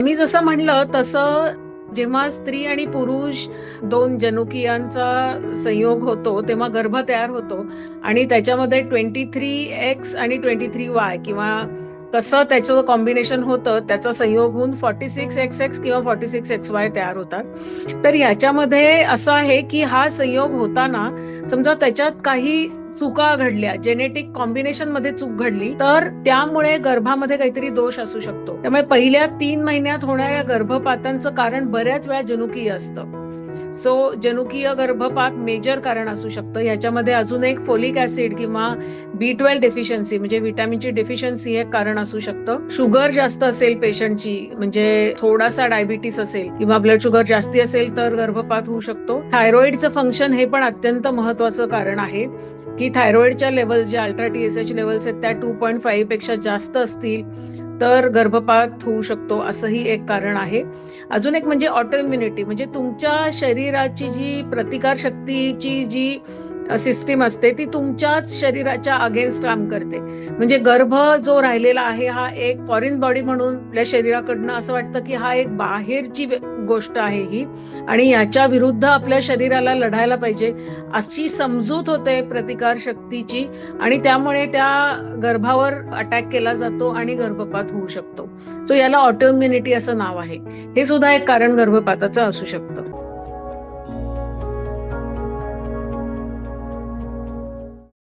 मी जसं म्हणलं तसं जेव्हा स्त्री आणि पुरुष दोन जनुकीयांचा संयोग होतो तेव्हा गर्भ तयार होतो आणि त्याच्यामध्ये 23X आणि 23Y किंवा कसं त्याचं कॉम्बिनेशन होतं त्याचा संयोग होऊन 46XX किंवा 46XY तयार होतात. तर ह्याच्यामध्ये असं आहे की हा संयोग होताना समजा त्याच्यात काही चुका घडल्या, जेनेटिक कॉम्बिनेशन मध्ये चूक घडली, तर त्यामुळे गर्भामध्ये काहीतरी दोष असू शकतो. त्यामुळे पहिल्या 3 महिन्यात होणाऱ्या गर्भपातांचं कारण बऱ्याच वेळा जनुकीय असतं. सो जनुकीय गर्भपात मेजर कारण असू शकतं. ह्याच्यामध्ये अजून एक फोलिक ऍसिड किंवा B12 डेफिशियन्सी म्हणजे व्हिटॅमिनची डेफिशियन्सी हे कारण असू शकतं. शुगर जास्त असेल पेशंटची, म्हणजे थोडासा डायबिटीस असेल किंवा ब्लड शुगर जास्ती असेल तर गर्भपात होऊ शकतो. थायरॉइडचं फंक्शन हे पण अत्यंत महत्वाचं कारण आहे की थायरॉइडच्या लेवल्स जे अल्ट्रा TSH लेवल्स आहेत त्या 2.5 पेक्षा जास्त असतील तर गर्भपात होऊ शकतो, असंही एक कारण आहे. अजून एक म्हणजे ऑटोइम्युनिटी, म्हणजे तुमच्या शरीराची जी प्रतिकार शक्तीची जी सिस्टीम असते ती तुमच्याच शरीराच्या अगेन्स्ट काम करते. म्हणजे गर्भ जो राहिलेला आहे हा एक फॉरेन बॉडी म्हणून आपल्या शरीराकडनं असं वाटतं की हा एक बाहेरची गोष्ट आहे ही, आणि याच्या विरुद्ध आपल्या शरीराला लढायला पाहिजे अशी समजूत होते प्रतिकार शक्तीची, आणि त्यामुळे त्या गर्भावर अटॅक केला जातो आणि गर्भपात होऊ शकतो. सो याला ऑटोइम्युनिटी असं नाव आहे. हे सुद्धा एक कारण गर्भपाताचं असू शकतं.